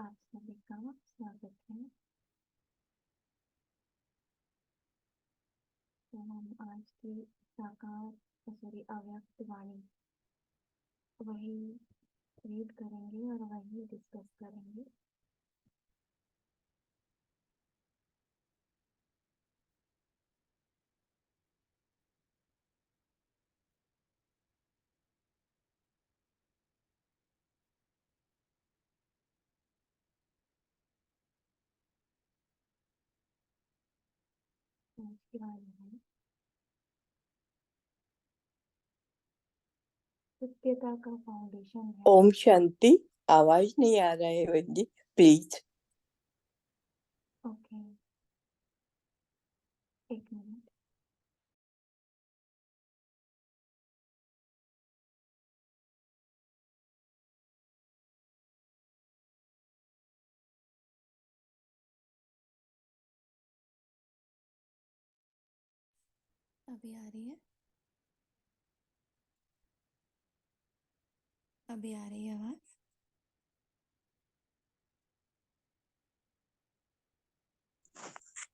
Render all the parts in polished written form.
आप सभी का स्वागत है। तो हम आज की अव्यक्त वाणी वही रीड करेंगे और वही डिस्कस करेंगे। आज की वाणी है सत्यता का फाउंडेशन है। ओम शांति। आवाज नहीं आ रहा है वंदी, प्लीज। ओके, एक मिनट। अभी आ रही है? अभी आ रही है आवाज?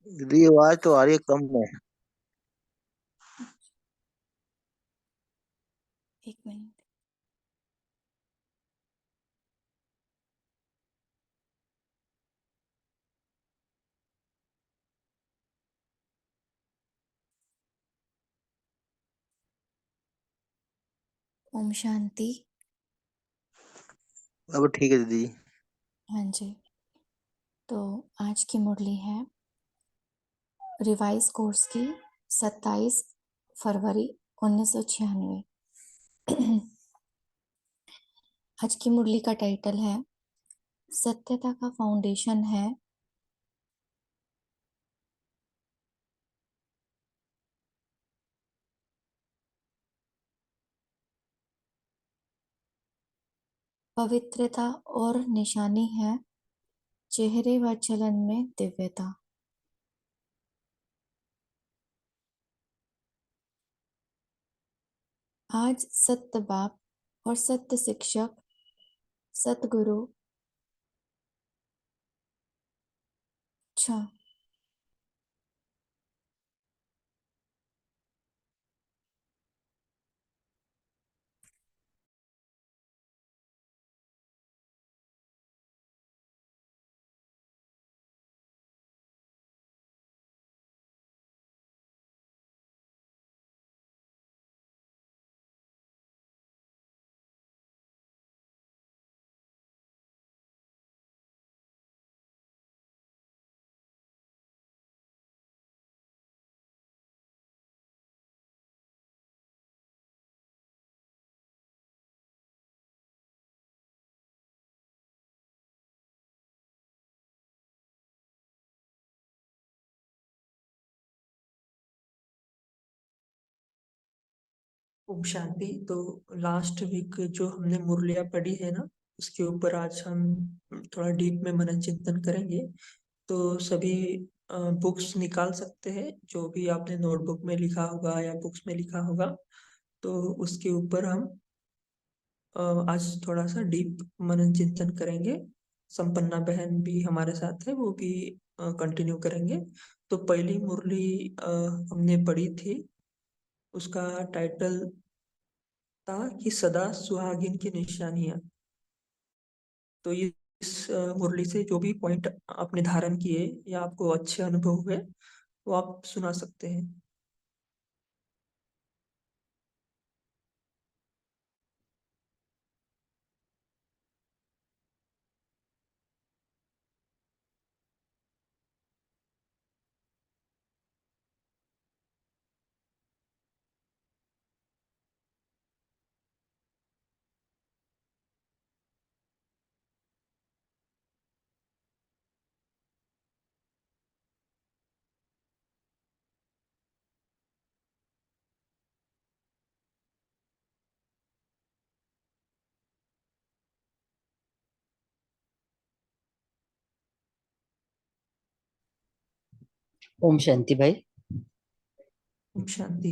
दीदी आवाज तो आ रही है, कम है। एक मिनट। ओम शांति। अब ठीक है दीदी। हाँ जी। तो आज की मुरली है रिवाइज कोर्स की 27 फरवरी 1996। आज की मुरली का टाइटल है सत्यता का फाउंडेशन है पवित्रता और निशानी है चेहरे व चलन में दिव्यता। आज सत्य बाप और सत्य शिक्षक सतगुरु अच्छा ओम शांति। तो लास्ट वीक जो हमने मुरलिया पढ़ी है ना, उसके ऊपर आज हम थोड़ा डीप में मनन चिंतन करेंगे। तो सभी बुक्स निकाल सकते हैं, जो भी आपने नोटबुक में लिखा होगा या बुक्स में लिखा होगा, तो उसके ऊपर हम आज थोड़ा सा डीप मनन चिंतन करेंगे। संपन्ना बहन भी हमारे साथ है, वो भी कंटिन्यू करेंगे। तो पहली मुरली हमने पढ़ी थी, उसका टाइटल था कि सदा सुहागिन की निशानियां। तो ये इस मुरली से जो भी पॉइंट आपने धारण किए या आपको अच्छे अनुभव हुए, वो आप सुना सकते हैं। ओम शांति भाई। ओम शांति।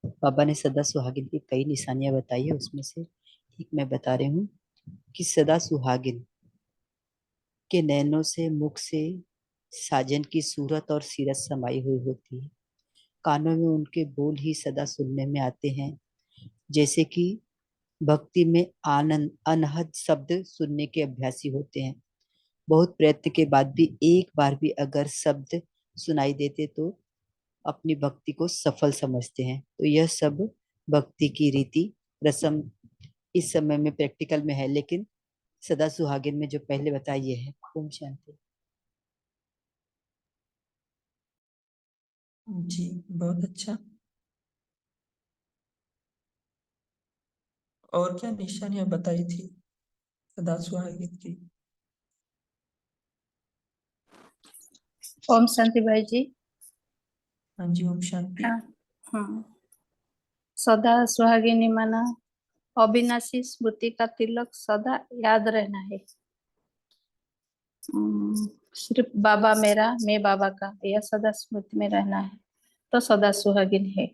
बाबा ने सदा सुहागिन की कई निशानियां बताई है, उसमें से एक मैं बता रही हूँ। कि सदा सुहागिन के नैनों से मुख से साजन की सूरत और सीरत समाई हुई होती है। कानों में उनके बोल ही सदा सुनने में आते हैं, जैसे कि भक्ति में आनंद अनहद शब्द सुनने के अभ्यासी होते हैं। बहुत प्रयत्न के बाद भी एक बार भी अगर शब्द सुनाई देते तो अपनी भक्ति को सफल समझते हैं। तो यह सब भक्ति की रीति रस्म इस समय में प्रैक्टिकल में है, लेकिन सदा सुहागिन में जो पहले बताया ये है। ओम शांति। जी, बहुत अच्छा। और क्या निशानियां बताई थी सदा सुहागिन की? ओम शांति भाई जी। हाँ जी, ओम शांति। हाँ, सदा सुहागिनी माना अविनाशी स्मृति का तिलक सदा याद रहना है। सिर्फ बाबा मेरा, मैं बाबा का, यह सदा स्मृति में रहना है, तो सदा सुहागिन है।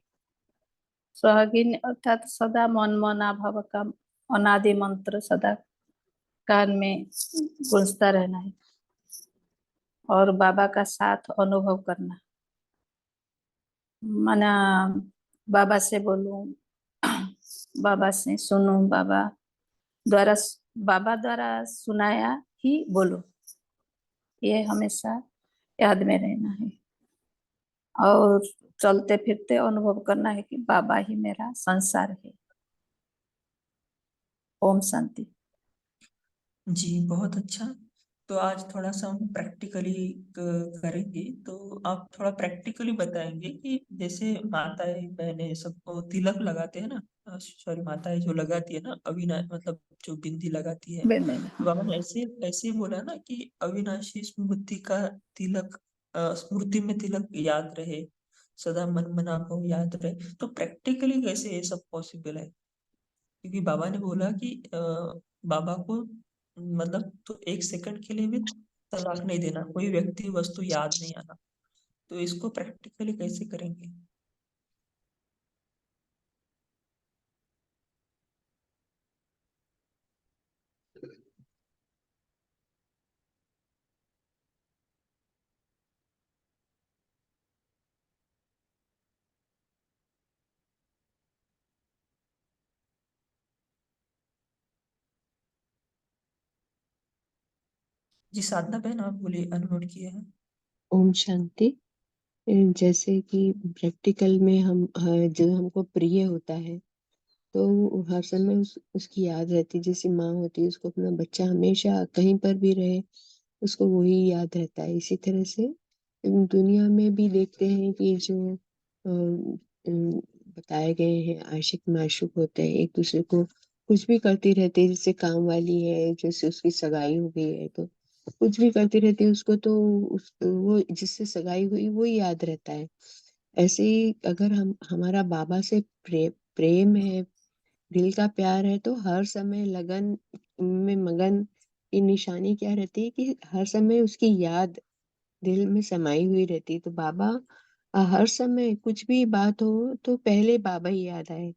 सुहागिन अर्थात सदा मन मना भाव का अनादि मंत्र सदा कान में गूंजता रहना है और बाबा का साथ अनुभव करना। माना बाबा से बोलूं, बाबा से सुनूं, द्वारा बाबा द्वारा सुनाया ही बोलो, ये हमेशा याद में रहना है। और चलते फिरते अनुभव करना है कि बाबा ही मेरा संसार है। ओम शांति। जी, बहुत अच्छा। तो आज थोड़ा सा हम प्रैक्टिकली करेंगे। तो आप थोड़ा प्रैक्टिकली बताएंगे कि जैसे माताएं बहनें सबको तिलक लगाते हैं ना, सॉरी, माताएं जो लगाती है ना, मतलब जो बिंदी लगाती है, तो बाबा ने ऐसे ऐसे बोला ना कि अविनाशी स्मृति का तिलक, स्मृति में तिलक याद रहे, सदा मन मना भाव याद रहे। तो प्रैक्टिकली कैसे ये सब पॉसिबल है? क्योंकि बाबा ने बोला कि बाबा को मतलब तो एक सेकंड के लिए भी तलाक नहीं देना, कोई व्यक्ति वस्तु याद नहीं आना। तो इसको प्रैक्टिकली कैसे करेंगे? जी, साधना बहन आप बोलिए, अनम्यूट किए हैं। ओम शांति। जैसे कि प्रैक्टिकल में हम जो हमको प्रिय होता है तो हर समय उसकी याद रहती है। जैसे माँ होती है, उसको अपना बच्चा हमेशा कहीं पर भी रहे उसको वही याद रहता है। इसी तरह से दुनिया में भी देखते हैं कि जो बताए गए हैं आशिक माशूक होते हैं, एक दूसरे को कुछ भी करती रहती है। जैसे काम वाली है, जैसे उसकी सगाई हो गई है तो कुछ भी करती रहती है उसको, तो वो जिससे सगाई हुई वो ही याद रहता है। ऐसे ही अगर हम हमारा बाबा से प्रेम है, दिल का प्यार है, तो हर समय लगन में मगन की निशानी क्या रहती है कि हर समय उसकी याद दिल में समाई हुई रहती है। तो बाबा हर समय कुछ भी बात हो तो पहले बाबा ही याद आए।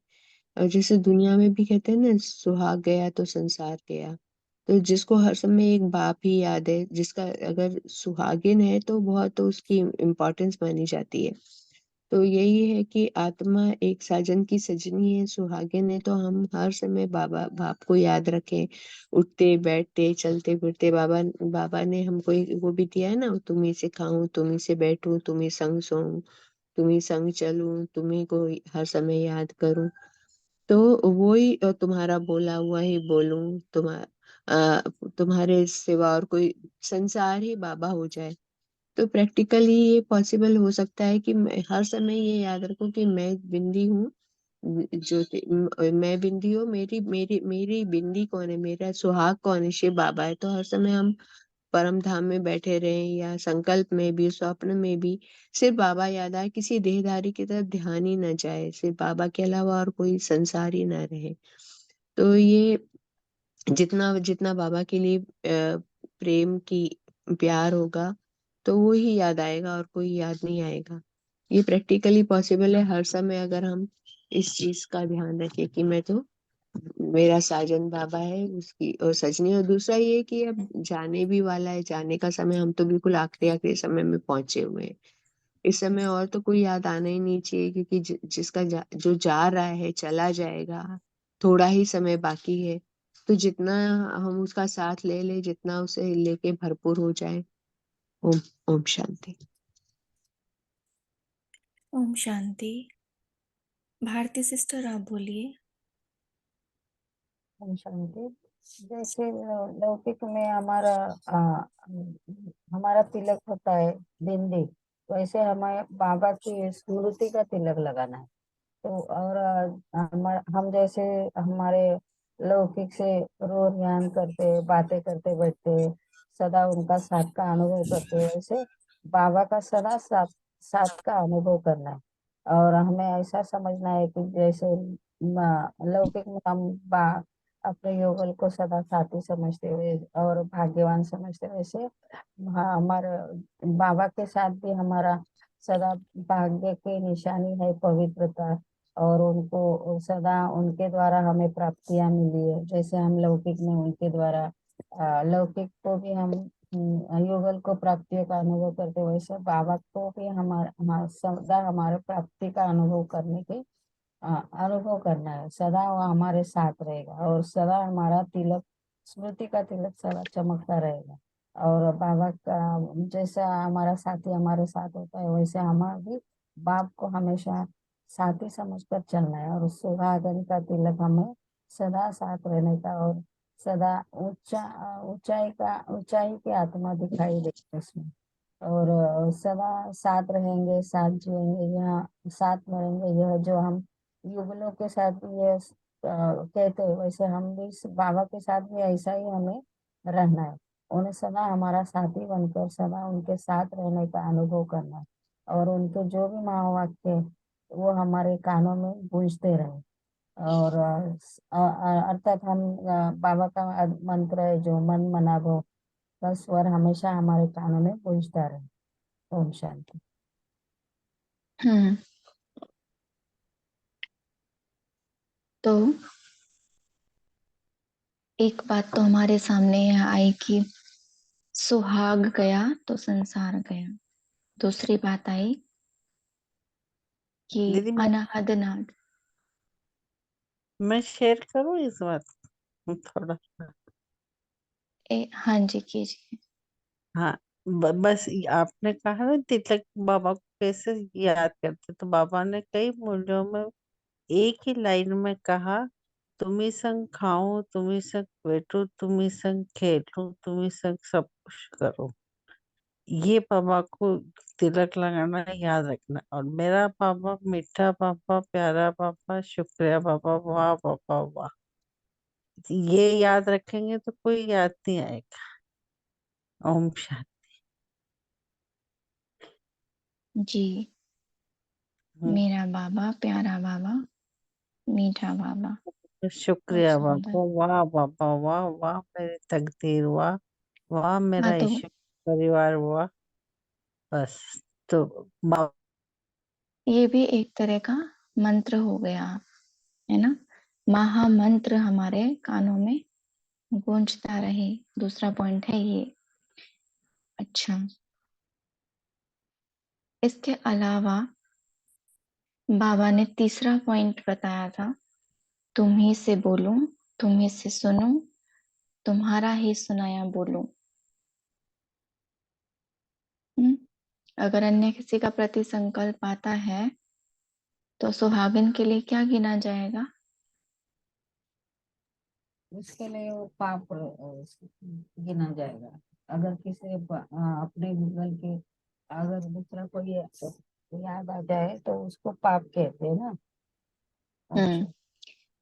और जैसे दुनिया में भी कहते हैं ना, सुहाग गया तो संसार गया। तो जिसको हर समय एक बाप ही याद है, जिसका अगर सुहागिन है तो बहुत तो उसकी इम्पोर्टेंस मानी जाती है। तो यही है कि आत्मा एक साजन की सजनी है, सुहागिन है, तो हम हर समय बाबा बाप को याद रखें। उठते बैठते चलते फिरते बाबा बाबा ने हमको वो भी दिया है ना, तुम्ही से खाऊं तुम्ही से बैठूं तुम्ही संग सोऊं तुम्ही संग चलूं तुम्ही को हर समय याद करूं। तो वही तुम्हारा बोला हुआ ही बोलूं, तुम्हारे सिवा और कोई संसार ही बाबा हो जाए। तो प्रैक्टिकली ये पॉसिबल हो सकता है कि मैं हर समय ये याद रखूं कि मैं बिंदी हूँ। मैं बिंदी हूँ, मेरी मेरी मेरी बिंदी कौन है, मेरा सुहाग कौन है, शिव बाबा है। तो हर समय हम परम धाम में बैठे रहें या संकल्प में भी स्वप्न में भी सिर्फ बाबा याद आए, किसी देहधारी की तरफ ध्यान ही न जाए, सिर्फ बाबा के अलावा और कोई संसार ही न रहे। तो ये जितना जितना बाबा के लिए प्रेम की प्यार होगा तो वो ही याद आएगा और कोई याद नहीं आएगा। ये प्रैक्टिकली पॉसिबल है हर समय, अगर हम इस चीज का ध्यान रखें कि मैं तो मेरा साजन बाबा है उसकी और सजनी। और दूसरा ये कि अब जाने भी वाला है, जाने का समय, हम तो बिल्कुल आखिरी आखिरी समय में पहुंचे हुए हैं। इस समय और तो कोई याद आना ही नहीं चाहिए, क्योंकि जिसका जो जा रहा है चला जाएगा, थोड़ा ही समय बाकी है। तो जितना हम उसका साथ ले ले, जितना उसे लेके भरपूर हो जाए। ओम ओम शांति। ओम शांति। भारती सिस्टर आप बोलिए। ओम शांति। जैसे लौकिक में हमारा हमारा तिलक होता है बिंदी, वैसे हमारे बाबा की स्मृति का तिलक लगाना है। तो और हम जैसे हमारे लौकिक से रोज ध्यान करते, बातें करते बैठते, सदा उनका साथ का अनुभव करते, वैसे बाबा का सदा साथ का अनुभव करना है। और हमें ऐसा समझना है कि जैसे लौकिक में हम अपने योगल को सदा साथी समझते हुए और भाग्यवान समझते हुए, वैसे हमारे बाबा के साथ भी हमारा सदा भाग्य की निशानी है पवित्रता। और उनको सदा उनके द्वारा हमें प्राप्तियां मिली है। जैसे हम लौकिक में उनके द्वारा लौकिक को भी हम युगल को प्राप्तियों का अनुभव करते, वैसे बाबा को भी सदा हमारे प्राप्ति का अनुभव करने के अनुभव करना है। सदा वो हमारे साथ रहेगा और सदा हमारा तिलक, स्मृति का तिलक सदा चमकता रहेगा। और बाबा का जैसा हमारा साथी हमारे साथ होता है, वैसे हमारा भी बाप को हमेशा साथी समझकर चलना है। और सुहागन का तिलक हमें सदा साथ रहने का, और सदा ऊंचाई की आत्मा दिखाई देगी उसमें। और सदा साथ रहेंगे, साथ जिएंगे, यहाँ साथ मरेंगे, यह जो हम युगलों के साथ भी ये कहते हैं, वैसे हम भी इस बाबा के साथ भी ऐसा ही हमें रहना है। उन्हें सदा हमारा साथी बनकर सदा उनके साथ रहने का अनुभव करना है। और उनके जो भी महावाक्य वो हमारे कानों में गूंजते रहे। और अर्थात हम बाबा का मंत्र है जो मन मना भो का स्वर हमेशा हमारे कानों में गूंजता रहे। ओम शांति। हम्म। तो एक बात तो हमारे सामने यह आई कि सुहाग गया तो संसार गया। दूसरी बात आई कि दीदी अनाहद नाद। मैं शेयर करूँ इस बात थोड़ा सा? हाँ जी कीजिए। हाँ, बस आपने कहा ना तिलक बाबा को कैसे याद करते, तो बाबा ने कई मूल्यों में एक ही लाइन में कहा, तुम्ही संग खाऊं, तुम्ही संग बैठूं, तुम्ही संग खेलूं, तुम्ही संग सब कुछ करूं। ये बाबा को तिलक लगाना याद रखना। और मेरा बाबा मीठा बाबा, प्यारा बाबा, शुक्रिया बाबा, वाह बाबा वाह। ये याद रखेंगे तो कोई याद नहीं आएगा। ओम शांति। जी। हम्म, मेरा बाबा, प्यारा बाबा, मीठा बाबा। बहुत शुक्रिया सुंदर। बाबा, वाह बाबा वाह, वाह मेरी तकदीर, वाह वाह हाँ मेरा तो ईश्वर परिवार, वाह। बस। तो बाबा ये भी एक तरह का मंत्र हो गया, है ना। महामंत्र हमारे कानों में गूंजता रहे, दूसरा पॉइंट है ये। अच्छा, इसके अलावा बाबा ने तीसरा पॉइंट बताया था, तुम ही से बोलूं, तुम ही से सुनूं, तुम्हारा ही सुनाया बोलूं। अगर अन्य किसी का प्रति संकल्प आता है तो सुहागिन के लिए क्या गिना जाएगा? उसके लिए वो पाप गिना जाएगा। अगर किसी अपने गूगल के अगर दूसरा कोई याद आ जाए तो उसको पाप कहते हैं ना। हम्म। अच्छा।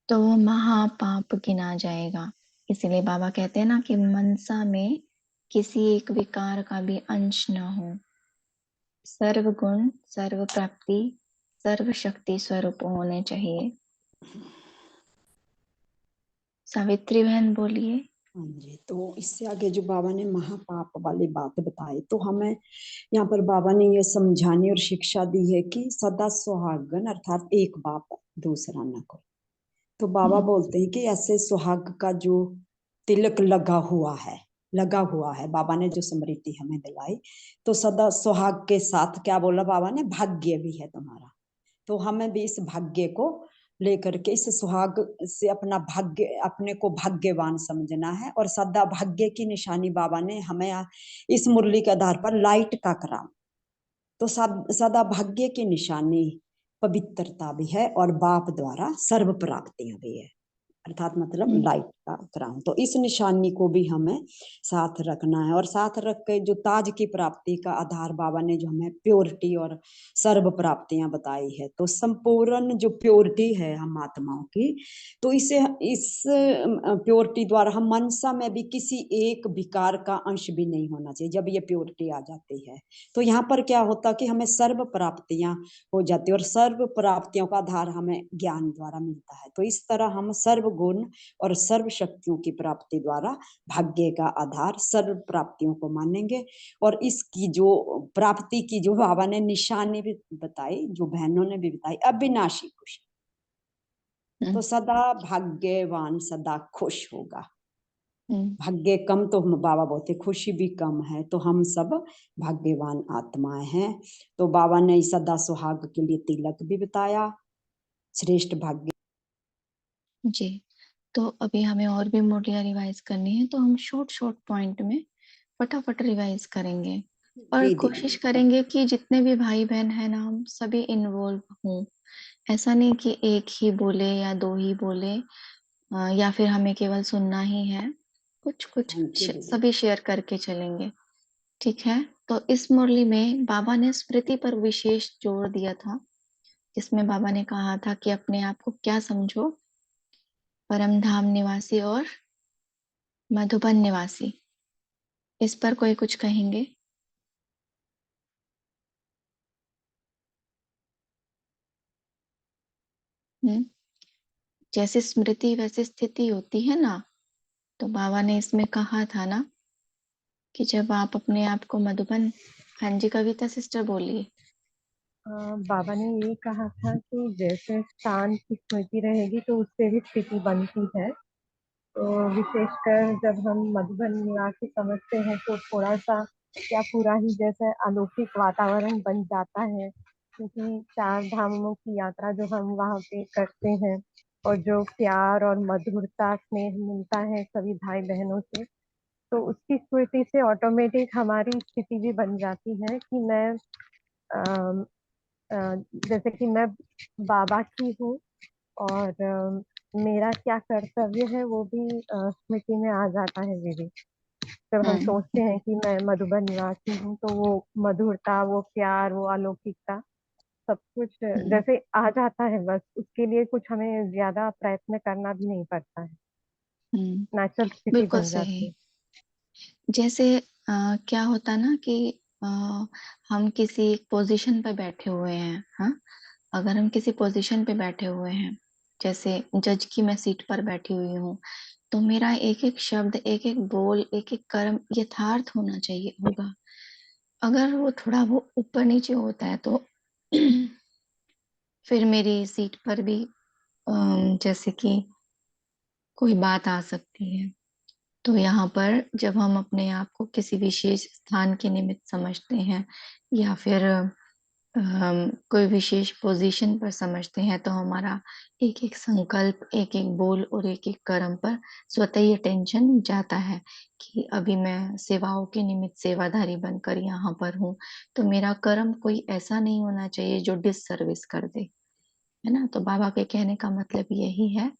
तो वो महापाप गिना जाएगा। इसीलिए बाबा कहते हैं ना कि मनसा में किसी एक विकार का भी अंश न हो। सर्व गुण, सर्व प्राप्ति, सर्व शक्ति स्वरूप होने चाहिए। सावित्री बहन बोलिए। हाँ जी, तो इससे आगे जो बाबा ने महापाप वाली बात बताई, तो हमें यहाँ पर बाबा ने ये समझाने और शिक्षा दी है कि सदा सुहागन अर्थात एक बाप, दूसरा न कोई। तो बाबा बोलते हैं कि ऐसे सुहाग का जो तिलक लगा हुआ है, बाबा ने जो स्मृति हमें दिलाई, तो सदा सुहाग के साथ क्या बोला बाबा ने, भाग्य भी है तुम्हारा। तो हमें भी इस भाग्य को लेकर के इस सुहाग से अपना भाग्य, अपने को भाग्यवान समझना है। और सदा भाग्य की निशानी बाबा ने हमें इस मुरली के आधार पर लाइट का कराम, तो सदा भाग्य की निशानी पवित्रता भी है और बाप द्वारा सर्व प्राप्तियां भी है, अर्थात मतलब लाइट का क्राउन। तो इस निशानी को भी हमें साथ रखना है। और साथ रख के जो ताज की प्राप्ति का आधार बाबा ने जो हमें प्योरिटी और सर्व प्राप्तियां बताई है, तो संपूर्ण जो प्योरिटी है हम आत्माओं की, तो इस प्योरिटी द्वारा हम मनसा में भी किसी एक विकार का अंश भी नहीं होना चाहिए। जब ये प्योरिटी आ जाती है तो यहाँ पर क्या होता कि हमें सर्व प्राप्तियां हो जाती है, और सर्व प्राप्तियों का आधार हमें ज्ञान द्वारा मिलता है। तो इस तरह हम सर्व गुण और सर्व शक्तियों की प्राप्ति द्वारा भाग्य का आधार सर्व प्राप्तियों को मानेंगे। और इसकी जो प्राप्ति की जो बाबा ने निशानी भी बताई, जो बहनों ने भी बताई, अविनाशी खुशी, तो सदा भाग्यवान सदा खुश होगा। भाग्य कम तो हम बाबा बोलते, खुशी भी कम है, तो हम सब भाग्यवान आत्माएं हैं। तो बाबा ने सदा सुहाग के लिए तिलक भी बताया, श्रेष्ठ भाग्य। जी, तो अभी हमें और भी मुरलियाँ रिवाइज करनी है, तो हम शॉर्ट पॉइंट में फटाफट रिवाइज करेंगे और जी कोशिश दीदी। करेंगे कि जितने भी भाई बहन है ना, हम सभी इन्वॉल्व हों। ऐसा नहीं कि एक ही बोले या दो ही बोले, या फिर हमें केवल सुनना ही है। कुछ थैंक यू दीदी। सभी शेयर करके चलेंगे, ठीक है। तो इस मुरली में बाबा ने स्मृति पर विशेष जोर दिया था, जिसमें बाबा ने कहा था कि अपने आप को क्या समझो, परम धाम निवासी और मधुबन निवासी। इस पर कोई कुछ कहेंगे? जैसे स्मृति वैसे स्थिति होती है ना, तो बाबा ने इसमें कहा था ना कि जब आप अपने आप को मधुबन, हाँ जी कविता सिस्टर बोलिए। बाबा ने ये कहा था कि जैसे स्थान की स्मृति रहेगी तो उससे भी स्थिति बनती है। तो विशेषकर जब हम मधुबन निवासी समझते हैं तो थोड़ा सा या पूरा ही जैसे अलौकिक वातावरण बन जाता है, क्योंकि 4 धामों की यात्रा जो हम वहाँ पे करते हैं और जो प्यार और मधुरता स्नेह मिलता है सभी भाई बहनों से, तो उसकी स्मृति से ऑटोमेटिक हमारी स्थिति भी बन जाती है कि मैं अ, जैसे कि मैं बाबा की हूँ और मेरा क्या कर्तव्य है वो भी स्मृति में आ जाता है दीदी। जब हम सोचते हैं कि मैं मधुबन निवासी हूँ तो वो मधुरता, वो प्यार, वो अलौकिकता सब कुछ जैसे आ जाता है। बस उसके लिए कुछ हमें ज्यादा प्रयत्न करना भी नहीं पड़ता है, नेचुरल स्थिति बिल्कुल बन जाती सही। है। जैसे क्या होता ना कि हम किसी पोजीशन पे बैठे हुए हैं, हाँ, अगर हम किसी पोजीशन पे बैठे हुए हैं, जैसे जज की मैं सीट पर बैठी हुई हूँ, तो मेरा एक एक शब्द, एक एक बोल, एक एक कर्म यथार्थ होना चाहिए होगा। अगर वो थोड़ा वो ऊपर नीचे होता है तो फिर मेरी सीट पर भी जैसे कि कोई बात आ सकती है। तो यहाँ पर जब हम अपने आप को किसी विशेष स्थान के निमित्त समझते हैं या फिर कोई विशेष पोजीशन पर समझते हैं, तो हमारा एक एक संकल्प, एक एक बोल और एक एक कर्म पर स्वतः ही अटेंशन जाता है कि अभी मैं सेवाओं के निमित्त सेवाधारी बनकर यहाँ पर हूँ, तो मेरा कर्म कोई ऐसा नहीं होना चाहिए जो डिससर्विस कर दे, है ना। तो बाबा के कहने का मतलब यही है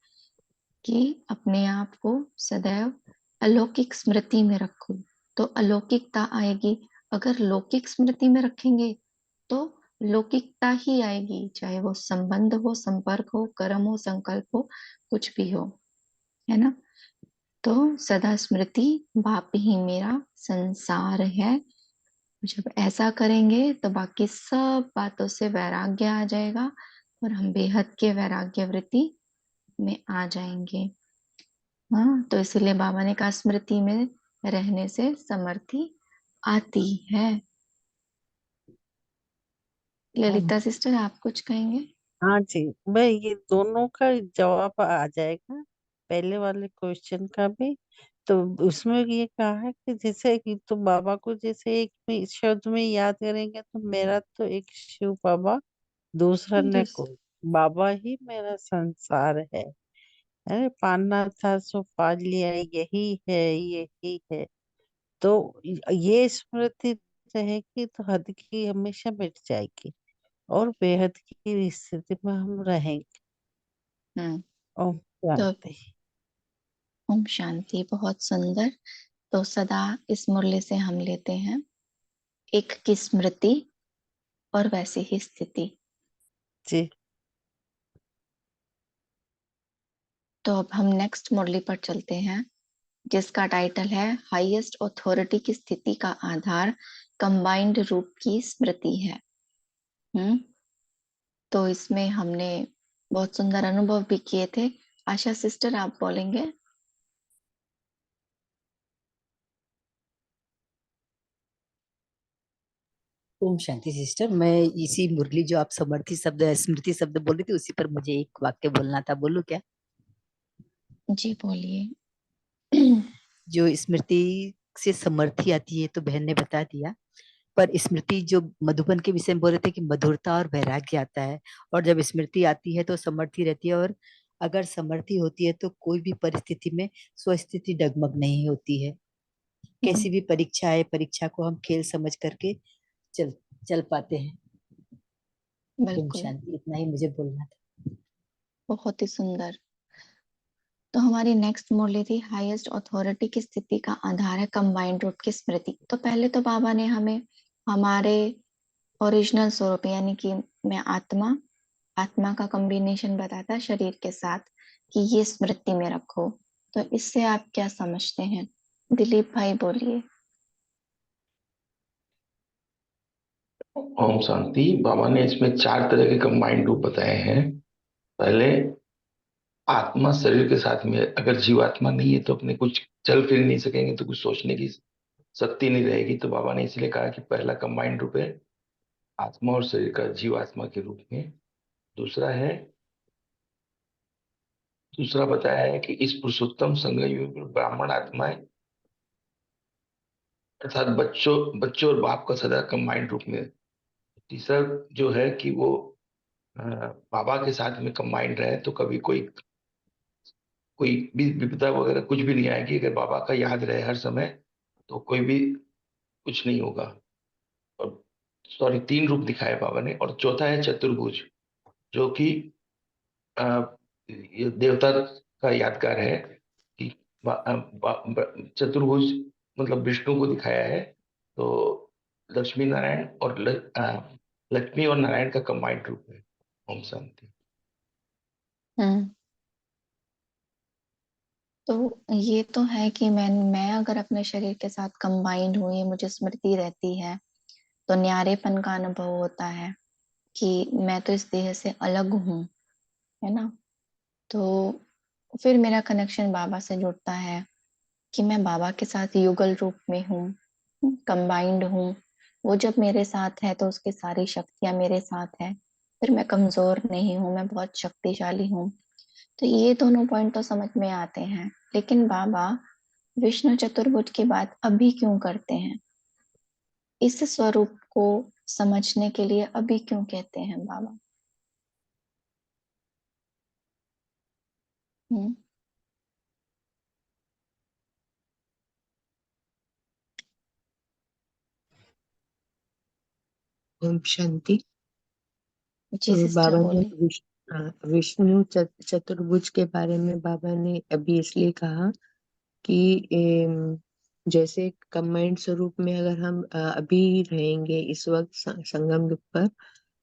कि अपने आप को सदैव अलौकिक स्मृति में रखो, तो अलौकिकता आएगी। अगर लौकिक स्मृति में रखेंगे तो लौकिकता ही आएगी, चाहे वो संबंध हो, संपर्क हो, कर्म हो, संकल्प हो, कुछ भी हो, है ना। तो सदा स्मृति बाप ही मेरा संसार है। जब ऐसा करेंगे तो बाकी सब बातों से वैराग्य आ जाएगा और हम बेहद के वैराग्य वृत्ति में आ जाएंगे। हाँ, तो इसलिए बाबा ने कहा स्मृति में रहने से समर्थि आती है। ललिता सिस्टर, आप कुछ कहेंगे? हाँ जी, मैं ये दोनों का जवाब आ जाएगा, पहले वाले क्वेश्चन का भी। तो उसमें ये कहा है कि जैसे कि तो बाबा को जैसे एक में शब्द में याद करेंगे, तो मेरा तो एक शिव बाबा, दूसरा न दूस कोई, बाबा ही मेरा संसार है। अरे पाना था सो पा लिया, यही है यही है। तो ये स्मृति रहेगी तो हद की हमेशा मिट जाएगी, और बेहद की स्थिति में हम रहेंगे। हम्म। ओम तो शांति। ओम शांति, बहुत सुंदर। तो सदा इस मुरली से हम लेते हैं एक की स्मृति और वैसी ही स्थिति। जी। तो अब हम नेक्स्ट मुरली पर चलते हैं, जिसका टाइटल है हाईएस्ट अथॉरिटी की स्थिति का आधार कंबाइंड रूप की स्मृति है। तो इसमें हमने बहुत सुंदर अनुभव भी किए थे। आशा सिस्टर, आप बोलेंगे? ओम शांति सिस्टर, मैं इसी मुरली जो आप समर्थी शब्द स्मृति शब्द बोल रही थी, उसी पर मुझे एक वाक्य बोलना था, बोलूं क्या? जी बोलिए। जो स्मृति से समर्थी आती है तो बहन ने बता दिया, पर स्मृति जो मधुबन के विषय में बोल रहे थे कि मधुरता और वैराग्य आता है, और जब स्मृति आती है तो समर्थी रहती है, और अगर समर्थी होती है तो कोई भी परिस्थिति में स्वस्थिति डगमग नहीं होती है। कैसी भी परीक्षा है, परीक्षा को हम खेल समझ करके चल चल पाते हैं। ओम बिल्कुल, शांति, इतना ही मुझे बोलना था। बहुत ही सुंदर। तो हमारी नेक्स्ट मुरली थी हाईएस्ट अथॉरिटी की स्थिति का आधार है कंबाइंड रूप की स्मृति। तो पहले तो बाबा ने हमें हमारे ओरिजिनल स्वरूप यानी कि मैं आत्मा, आत्मा का कॉम्बिनेशन बताता है शरीर के साथ, कि ये स्मृति में रखो। तो इससे आप क्या समझते हैं? दिलीप भाई बोलिए। ओम शांति। बाबा ने इसमें 4 तरह के कंबाइंड रूप बताए हैं। पहले, आत्मा शरीर के साथ में, अगर जीवात्मा नहीं है तो अपने कुछ चल फिर नहीं सकेंगे, तो कुछ सोचने की शक्ति नहीं रहेगी। तो बाबा ने इसलिए कहा कि पहला कंबाइंड रूप है आत्मा और शरीर का, जीवात्मा के रूप में। दूसरा है, दूसरा बताया है कि इस पुरुषोत्तम संगम युग में ब्राह्मण आत्माएं, अर्थात बच्चों बच्चों और बाप का सदा कंबाइंड रूप में। तीसरा जो है कि वो बाबा के साथ में कंबाइंड रहे, तो कभी कोई कोई भी विपदा वगैरह कुछ भी नहीं आएगी। अगर बाबा का याद रहे हर समय, तो कोई भी कुछ नहीं होगा। और सॉरी, 3 रूप दिखाए बाबा ने। और चौथा है चतुर्भुज, जो कि अ, ये देवता का यादगार है कि चतुर्भुज मतलब विष्णु को दिखाया है। तो लक्ष्मी नारायण और लक्ष्मी और नारायण का कंबाइंड रूप है। ओम शांति। हम्म। तो ये तो है कि मैं अगर अपने शरीर के साथ कंबाइंड हूँ, ये मुझे स्मृति रहती है, तो न्यारेपन का अनुभव होता है कि मैं तो इस देह से अलग हूँ, है ना। तो फिर मेरा कनेक्शन बाबा से जुड़ता है कि मैं बाबा के साथ युगल रूप में हूँ, कंबाइंड हूँ। वो जब मेरे साथ है तो उसकी सारी शक्तियां मेरे साथ है। फिर मैं कमजोर नहीं हूँ, मैं बहुत शक्तिशाली हूँ। तो ये दोनों पॉइंट तो समझ में आते हैं, लेकिन बाबा विष्णु चतुर्भुज की बात अभी क्यों करते हैं? इस स्वरूप को समझने के लिए अभी क्यों कहते हैं बाबा? हम्म। ओम शांति। जी तो सिस्टर बाबा ने बोले। विष्णु चतुर्भुज के बारे में बाबा ने अभी इसलिए कहा कि जैसे कंबाइंड स्वरूप में अगर हम अभी रहेंगे इस वक्त संगम युग पर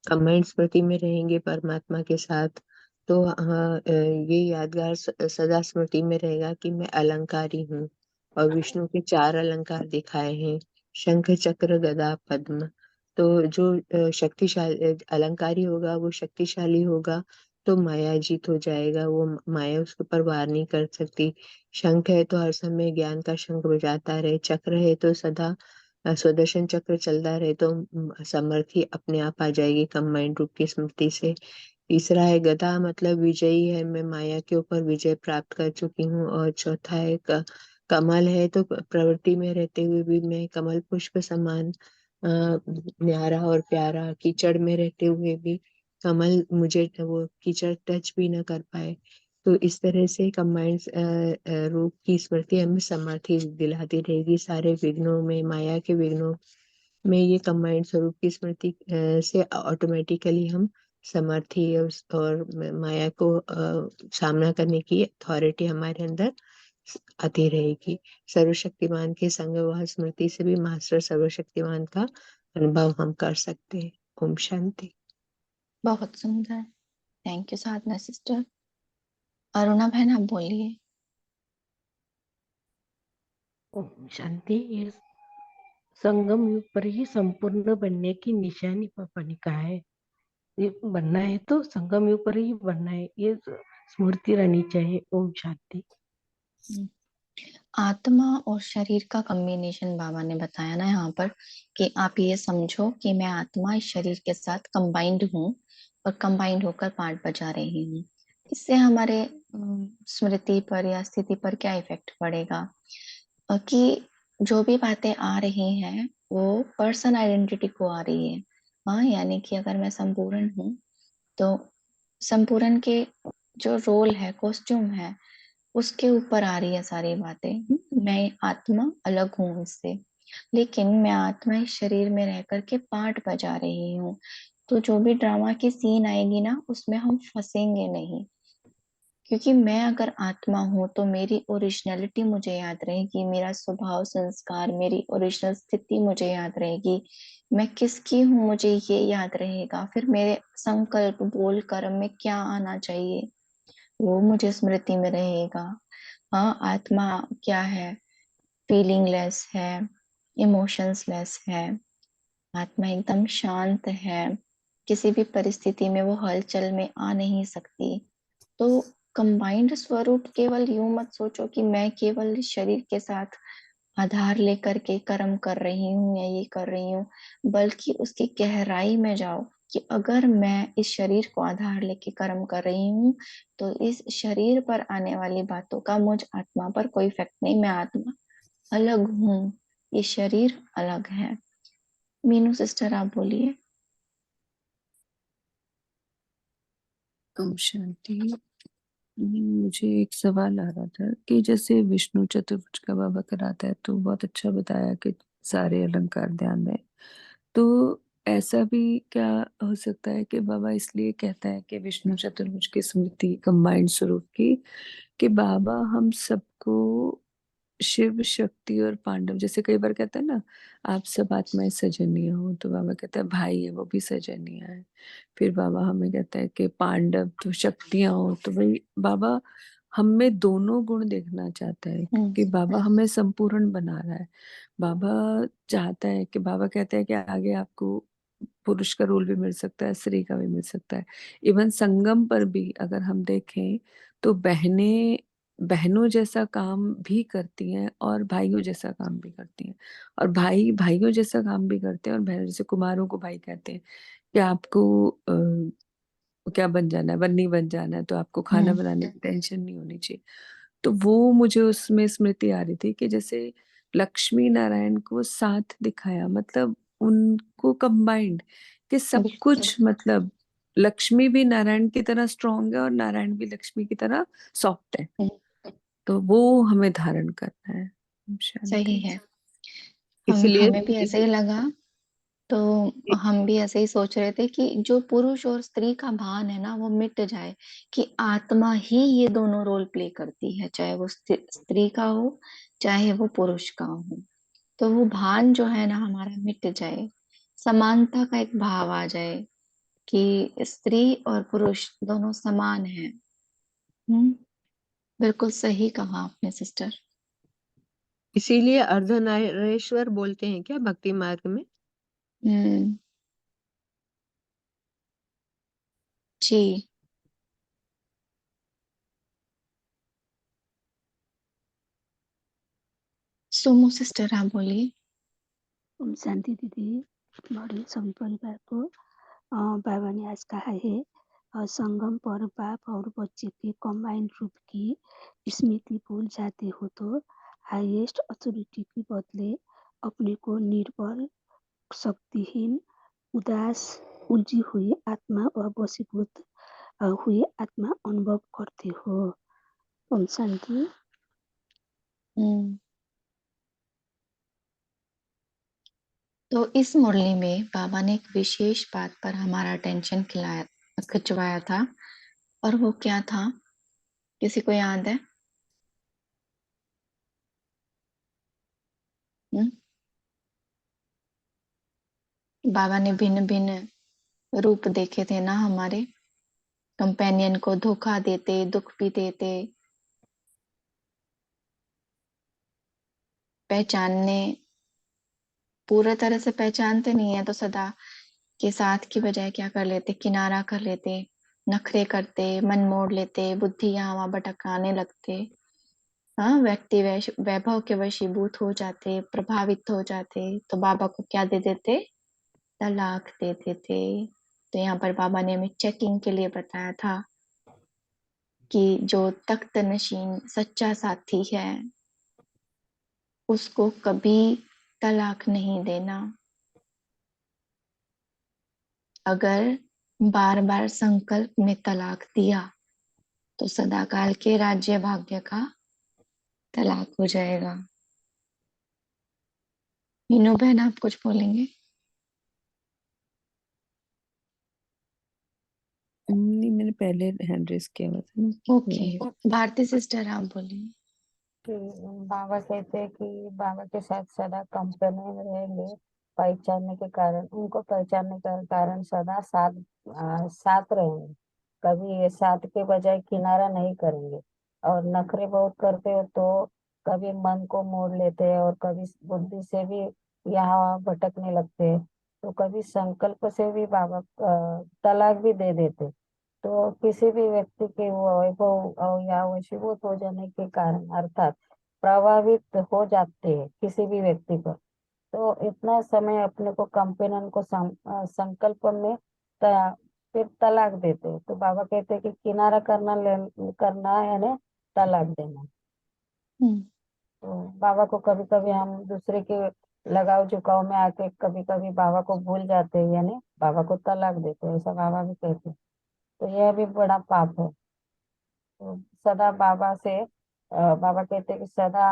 कंबाइंड स्मृति में रहेंगे परमात्मा के साथ, तो ये यादगार सदा स्मृति में रहेगा कि मैं अलंकारी हूँ। और विष्णु के 4 अलंकार दिखाए हैं, शंख चक्र गदा पद्म। तो जो शक्तिशाली अलंकारी होगा वो शक्तिशाली होगा, तो माया जीत हो जाएगा, वो माया उसके ऊपर वार नहीं कर सकती। शंख है तो हर समय ज्ञान का शंख बजाता रहे, चक्र है तो सदा सुदर्शन चक्र चलता रहे, तो समर्थी अपने आप आ जाएगी कंबाइंड रूप की स्मृति से। तीसरा है गदा, मतलब विजयी है, मैं माया के ऊपर विजय प्राप्त कर चुकी हूँ। और चौथा है कमल है, तो प्रवृत्ति में रहते हुए भी मैं कमल पुष्प समान न्यारा और प्यारा, कीचड़ में रहते हुए भी कमल मुझे वो कीचड़ टच भी न कर पाए। तो इस तरह से कंबाइंड रूप की स्मृति हमें समर्थी दिलाती रहेगी सारे विघ्नों में, माया के विघ्नों में। ये कंबाइंड स्वरूप की स्मृति से ऑटोमेटिकली हम समर्थी और माया को सामना करने की अथॉरिटी हमारे अंदर आती रहेगी। सर्वशक्तिमान के संग वह स्मृति से भी मास्टर सर्वशक्तिमान का अनुभव हम कर सकते हैं। ओम शांति। बहुत सुंदर, thank you Sadhana sister. Aruna बहन आप बोलिए। ओम शांति। ये संगम युग पर ही संपूर्ण बनने की निशानी पापा ने कहा है। ये बनना है तो संगम युग पर ही बनना है, ये स्मृति रहनी चाहिए। ओम शांति। आत्मा और शरीर का कॉम्बिनेशन बाबा ने बताया ना यहाँ पर, कि आप ये समझो कि मैं आत्मा इस शरीर के साथ कंबाइंड हूँ और कंबाइंड होकर पार्ट बजा रही हूँ। इससे हमारे स्मृति पर या स्थिति पर क्या इफेक्ट पड़ेगा, कि जो भी बातें आ रही हैं वो पर्सन आइडेंटिटी को आ रही है। हाँ, यानी कि अगर मैं संपूर्ण हूँ तो संपूर्ण के जो रोल है, कॉस्ट्यूम है, उसके ऊपर आ रही है सारी बातें। मैं आत्मा अलग हूँ इससे, लेकिन मैं आत्मा इस शरीर में रह करके पार्ट बजा रही हूँ। तो जो भी ड्रामा की सीन आएगी ना, उसमें हम फंसेंगे नहीं, क्योंकि मैं अगर आत्मा हूँ तो मेरी ओरिजिनलिटी मुझे याद रहेगी, मेरा स्वभाव संस्कार, मेरी ओरिजिनल स्थिति मुझे याद रहेगी, मैं किसकी हूँ मुझे ये याद रहेगा। फिर मेरे संकल्प बोल कर्म में क्या आना चाहिए वो मुझे स्मृति में रहेगा। हाँ, आत्मा क्या है, फीलिंगलेस है, इमोशंसलेस है, आत्मा एकदम शांत है, किसी भी परिस्थिति में वो हलचल में आ नहीं सकती। तो कंबाइंड स्वरूप केवल यूं मत सोचो कि मैं केवल शरीर के साथ आधार लेकर के कर्म कर रही हूँ या ये कर रही हूँ, बल्कि उसकी गहराई में जाओ कि अगर मैं इस शरीर को आधार लेके कर्म कर रही हूँ तो इस शरीर पर आने वाली बातों का मुझ आत्मा पर कोई इफेक्ट नहीं। मैं आत्मा अलग हूँ, ये शरीर अलग है। मीनू सिस्टर आप बोलिए। ओम शांति। मुझे एक सवाल आ रहा था कि जैसे विष्णु चतुर्भुज का बाबा कराता है तो बहुत अच्छा बताया कि सारे अलंकार ध्यान में, तो ऐसा भी क्या हो सकता है कि बाबा इसलिए कहता है कि विष्णु चतुर्भुज की स्मृति कंबाइंड स्वरूप की, कि बाबा हम सबको शिव शक्ति और पांडव, जैसे कई बार कहते हैं ना आप सब आत्माएं सजनीय हो, तो बाबा कहता है भाई है वो भी सजनीय है। फिर बाबा हमें कहता है कि पांडव तो शक्तियां हो, तो भाई बाबा हम में दोनों गुण देखना चाहता है, क्योंकि बाबा हमें संपूर्ण बना रहा है। बाबा चाहता है कि, बाबा कहता है कि आगे आपको पुरुष का रोल भी मिल सकता है, स्त्री का भी मिल सकता है। इवन संगम पर भी अगर हम देखें तो बहनें बहनों जैसा काम भी करती हैं और भाइयों जैसा काम भी करती हैं, और भाई भाइयों जैसा काम भी करते हैं और बहनों, जैसे कुमारों को भाई कहते हैं कि आपको क्या बन जाना है, बन्नी बन जाना है, तो आपको खाना बनाने की टेंशन नहीं होनी चाहिए। तो वो मुझे उसमें स्मृति आ रही थी कि जैसे लक्ष्मी नारायण को साथ दिखाया, मतलब उनको कंबाइंड, कि सब कुछ, मतलब लक्ष्मी भी नारायण की तरह स्ट्रांग है और नारायण भी लक्ष्मी की तरह सॉफ्ट है, तो वो हमें धारण करना है। सही शांति। है। इसलिए हमें भी ऐसे ही लगा, तो हम भी ऐसे ही सोच रहे थे कि जो पुरुष और स्त्री का भान है ना वो मिट जाए, कि आत्मा ही ये दोनों रोल प्ले करती है, चाहे वो स्त्री का हो चाहे वो पुरुष का हो। तो वो भान जो है ना हमारा मिट जाए, समानता का एक भाव आ जाए कि स्त्री और पुरुष दोनों समान हैं। बिल्कुल सही कहा आपने सिस्टर। इसीलिए अर्धनारीश्वर बोलते हैं क्या भक्ति मार्ग में? जी। सोमू सिस्टर आप बोलिए। ओम शांति दीदी, मॉडल सभी परिवार को बाबा ने आज कहा है संगम पर बाप और बच्चे के कंबाइंड रूप की स्मृति भूल जाते हो तो हाईएस्ट अथॉरिटी के बदले अपने को निर्बल, शक्तिहीन, उदास, उलझी हुई आत्मा और वशीभूत हुई आत्मा अनुभव करते हो। ओम शांति। तो इस मुरली में बाबा ने एक विशेष बात पर हमारा अटेंशन खिंचवाया था, और वो क्या था, किसी को याद है? बाबा ने भिन्न भिन्न रूप देखे थे ना हमारे कंपेनियन को, धोखा देते, दुख भी देते, पहचानने पूरे तरह से पहचानते नहीं है तो सदा के साथ की बजाय क्या कर लेते, किनारा कर लेते, नखरे करते, मन मोड़ लेते, बुद्धि यहाँ वहां भटकाने लगते, हाँ, व्यक्ति वैभव के वशीभूत हो जाते, प्रभावित हो जाते, तो बाबा को क्या दे देते, तलाक देते थे। तो यहाँ पर बाबा ने हमें चेकिंग के लिए बताया था कि जो तख्त नशीन सच्चा साथी है उसको कभी तलाक नहीं देना। अगर बार बार संकल्प में तलाक दिया तो सदाकाल के राज्य भाग्य का तलाक हो जाएगा। मीनू बहन, आप कुछ बोलेंगे? नहीं, मैंने पहले हैंड रेस किया हुआ था ना। ओके, भारती सिस्टर आप बोलिए। कि बाबा कहते हैं कि बाबा के साथ सदा कंपनी में रहेंगे, पहचानने के कारण, उनको पहचानने के कारण सदा साथ रहेंगे, कभी ये साथ के बजाय किनारा नहीं करेंगे। और नखरे बहुत करते हो तो कभी मन को मोड़ लेते हैं और कभी बुद्धि से भी यहाँ भटकने लगते हैं, तो कभी संकल्प से भी बाबा तलाक भी दे देते। तो किसी भी व्यक्ति के वो वैभव या वशीभूत हो जाने के कारण अर्थात प्रभावित हो जाते हैं किसी भी व्यक्ति पर, तो इतना समय अपने को कंपेनियन को संकल्प में फिर तलाक देते हैं। तो बाबा कहते हैं कि किनारा करना है यानी तलाक देना। तो बाबा को कभी कभी हम दूसरे के लगाव झुकाव में आके कभी कभी बाबा को भूल जाते हैं, यानी बाबा को तलाक देते हैं, ऐसा बाबा भी कहते हैं। तो यह भी बड़ा पाप है। तो सदा बाबा से बाबा कहते हैं कि सदा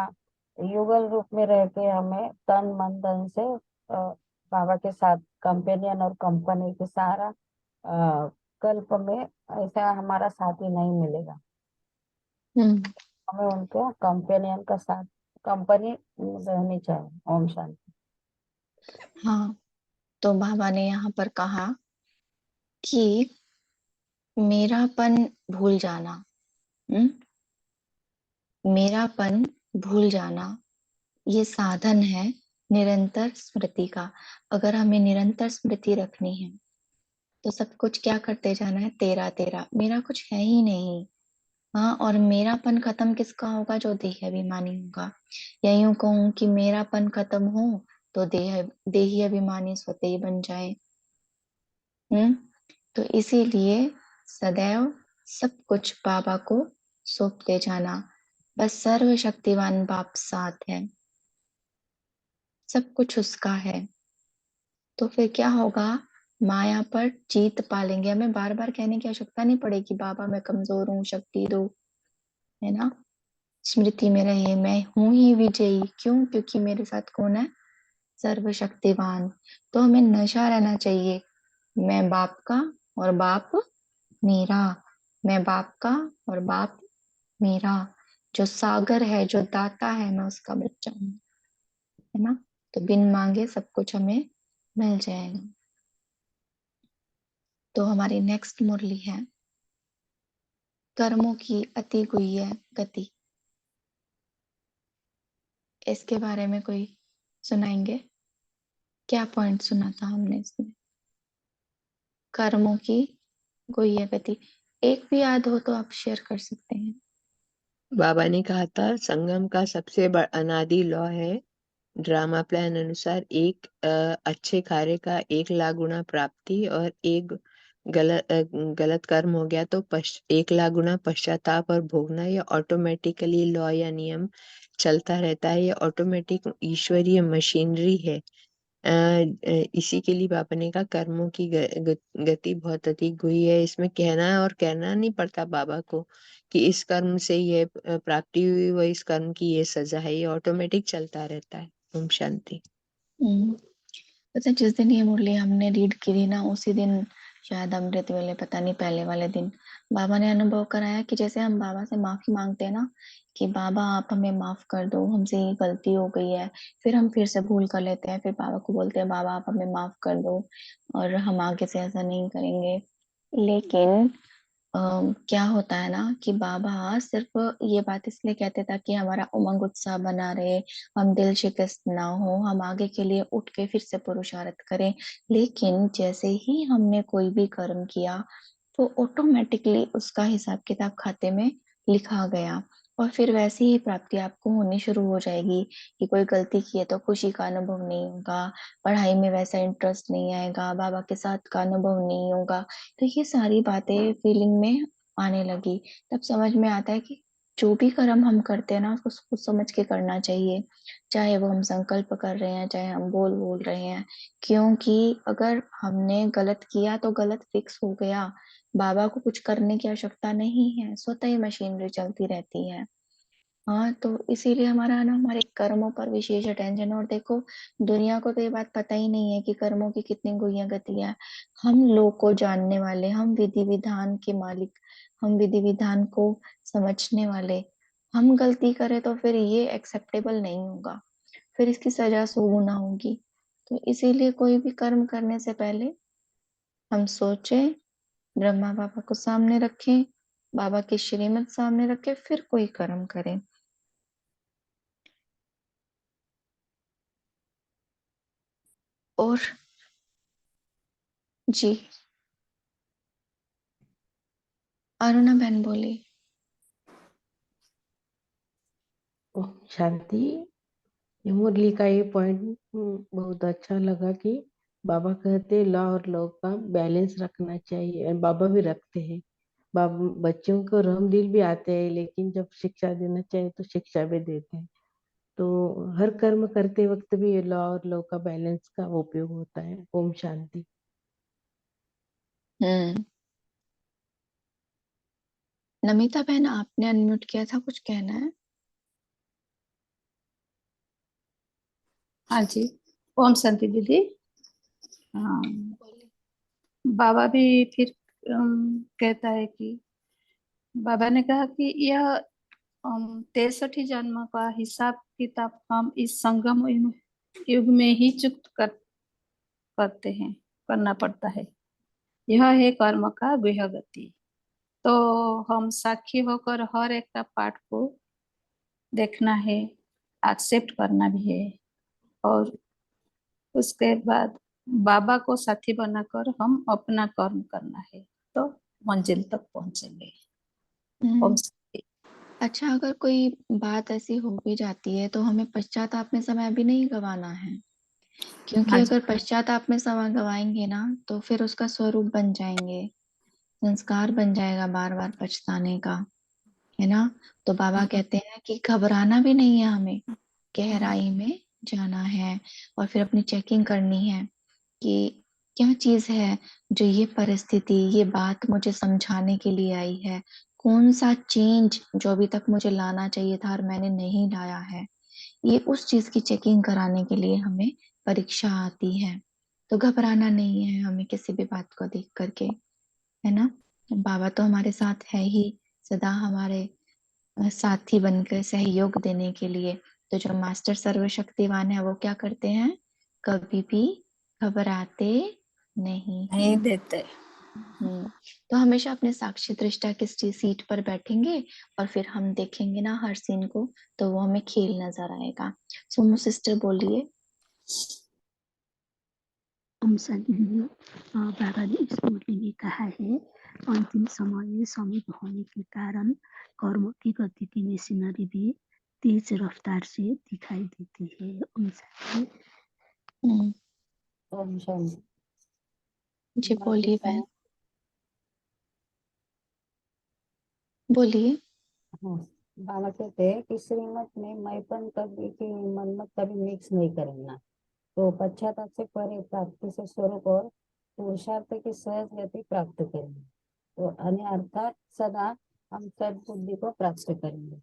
युगल रूप में रह के हमें तन मन धन से बाबा के साथ कंपेनियन और कंपनी के सारा कल्प में ऐसा हमारा साथी नहीं मिलेगा। हमें उनको कंपेनियन का साथ कंपनी रहनी चाहिए। ओम शांति। हाँ, तो बाबा ने यहाँ पर कहा कि मेरापन भूल जाना, मेरापन भूल जाना ये साधन है निरंतर स्मृति का। अगर हमें निरंतर स्मृति रखनी है तो सब कुछ क्या करते जाना है, तेरा तेरा, मेरा कुछ है ही नहीं। हाँ, और मेरापन खत्म किसका होगा, जो देह अभिमानी होगा। या यूं कहूं कि मेरापन खत्म हो तो देही अभिमानी स्वतः ही बन जाए। तो इसीलिए सदैव सब कुछ बाबा को सौंपते जाना। बस सर्वशक्तिवान बाप साथ है, सब कुछ उसका है। तो फिर क्या होगा, माया पर जीत पालेंगे। हमें बार बार कहने की आवश्यकता नहीं पड़ेगी, बाबा मैं कमजोर हूँ, शक्ति दो, है ना। स्मृति में रहिए, मैं हूं ही विजयी। क्यों? क्योंकि मेरे साथ कौन है, सर्वशक्तिवान। तो हमें नशा रहना चाहिए, मैं बाप का और बाप मेरा, मैं बाप का और बाप मेरा। जो सागर है, जो दाता है, मैं उसका बच्चा हूँ, है ना। तो बिन मांगे सब कुछ हमें मिल जाएगा। तो हमारी नेक्स्ट मुरली है कर्मों की अति गुह्य गति। इसके बारे में कोई सुनाएंगे? क्या पॉइंट सुना था हमने इसमें? कर्मों की गुह्य गति एक भी याद हो तो आप शेयर कर सकते हैं। बाबा ने कहा था संगम का सबसे अनादि लॉ है, ड्रामा प्लान अनुसार एक अच्छे कार्य का 1 लाख गुना प्राप्ति और 1 गलत कर्म हो गया तो 1,00,000 गुना पश्चाताप और भोगना, ये ऑटोमेटिकली लॉ या नियम चलता रहता है। ये ऑटोमेटिक ईश्वरीय मशीनरी है। इसी के लिए बाबा ने कहा कर्मों की गति बहुत अधिक हुई है। इसमें कहना और कहना नहीं पड़ता बाबा को कि इस कर्म से ये प्राप्ति हुई, वो इस कर्म की ये सजा है। ये ऑटोमेटिक चलता रहता है। ओम शांति। पता है, जिस दिन ये मुरली हमने रीड की ना, उसी दिन शायद अमृत वेले, पता नहीं पहले वाले दिन, बाबा ने अनुभव कराया कि जैसे हम बाबा से माफी मांगते हैं ना कि बाबा आप हमें माफ कर दो, हमसे ये गलती हो गई है, फिर हम फिर से भूल कर लेते हैं, फिर बाबा को बोलते हैं बाबा आप हमें माफ कर दो और हम आगे से ऐसा नहीं करेंगे। लेकिन क्या होता है ना कि बाबा सिर्फ ये बात इसलिए कहते ताकि हमारा उमंग उत्साह बना रहे, हम दिल शिकस्त ना हो, हम आगे के लिए उठ के फिर से पुरुषार्थ करें। लेकिन जैसे ही हमने कोई भी कर्म किया तो ऑटोमेटिकली उसका हिसाब किताब खाते में लिखा गया और फिर वैसी ही प्राप्ति आपको होनी शुरू हो जाएगी कि कोई गलती की है तो खुशी का अनुभव नहीं होगा, पढ़ाई में वैसा इंटरेस्ट नहीं आएगा, बाबा के साथ का अनुभव नहीं होगा। तो ये सारी बातें फीलिंग में आने लगी। तब समझ में आता है कि जो भी कर्म हम करते हैं ना उसको सोच समझ के करना चाहिए, चाहे वो हम संकल्प कर रहे हैं, चाहे हम बोल रहे हैं। क्योंकि अगर हमने गलत किया तो गलत फिक्स हो गया, बाबा को कुछ करने की आवश्यकता नहीं है, स्वतः ही मशीनरी चलती रहती है। हाँ, तो इसीलिए हमारा ना हमारे कर्मों पर विशेष अटेंशन। और देखो दुनिया को तो ये बात पता ही नहीं है कि कर्मों की कितनी गुइयां गतियां हैं। हम लोग को जानने वाले, हम विधि विधान के मालिक, हम विधि विधान को समझने वाले, हम गलती करें तो फिर ये एक्सेप्टेबल नहीं होगा, फिर इसकी सजा 100 गुना होगी। तो इसीलिए कोई भी कर्म करने से पहले हम सोचें, ब्रह्मा बाबा को सामने रखें, बाबा की श्रीमत सामने रखें, फिर कोई कर्म करें। और जी अरुणा बहन बोली। ओम शांति। ये मुरली का ये पॉइंट बहुत अच्छा लगा कि बाबा कहते हैं लॉ और लॉ का बैलेंस रखना चाहिए, और बाबा भी रखते हैं। बाबा बच्चों को रहम दिल भी आते हैं, लेकिन जब शिक्षा देना चाहिए तो शिक्षा भी देते हैं। तो हर कर्म करते वक्त भी ये लॉ और लॉ का बैलेंस का उपयोग होता है। ओम शांति। नमिता बहन आपने अनम्यूट किया था, कुछ कहना है? हाँ जी, ओम शांति दीदी। हाँ, बाबा भी फिर कहता है कि बाबा ने कहा कि यह 63 जन्म का हिसाब किताब हम इस संगम युग में ही चुक्त करते हैं, करना पड़ता है। यह है कर्म का गुह्य गति। तो हम साक्षी होकर हर एक का पाठ को देखना है, एक्सेप्ट करना भी है, और उसके बाद बाबा को साथी बनाकर हम अपना कर्म करना है, तो मंजिल तक पहुंचेंगे। ओम शांति। अच्छा, अगर कोई बात ऐसी हो भी जाती है तो हमें पश्चाताप में समय भी नहीं गंवाना है, क्योंकि हाँ जी। अगर पश्चाताप में समय गंवाएंगे ना तो फिर उसका स्वरूप बन जाएंगे, संस्कार बन जाएगा बार बार पछताने का, है ना। तो बाबा कहते हैं कि घबराना भी नहीं है, हमें गहराई में जाना है और फिर अपनी चेकिंग करनी है कि क्या चीज है जो ये परिस्थिति, ये बात मुझे समझाने के लिए आई है, कौन सा चेंज जो अभी तक मुझे लाना चाहिए था और मैंने नहीं लाया है। ये उस चीज की चेकिंग कराने के लिए हमें परीक्षा आती है। तो घबराना नहीं है हमें किसी भी बात को देख करके, है ना। बाबा तो हमारे साथ है ही, सदा हमारे साथी बनकर सहयोग देने के लिए। तो जो मास्टर सर्वशक्तिवान है वो क्या करते हैं, कभी भी घबराते नहीं नहीं देते। तो हमेशा अपने साक्षी दृष्टा की सीट पर बैठेंगे और फिर हम देखेंगे ना हर सीन को, तो वो हमें खेल नजर आएगा। सोमू सिस्टर बोलिए। ओम शांति दीदी। बाबा ने इस मुरली में कहा है अंतिम समय में समीप होने के कारण कर्म की गति की मशीनरी भी तेज रफ्तार से दिखाई देती है। ओम शांति। ओम शांति। जी बोलिए बहन। बोलिए। हाँ, बाबा कहते हैं कि श्रीमत में मैपन कभी की मन्नत कभी मिक्स नहीं करना। तो पश्चाताप से परे प्राप्ति से स्वरूप और पुरुषार्थ की सहज गति प्राप्त करेंगे। तो अर्थात सदा हम सद्बुद्धि को प्राप्त करेंगे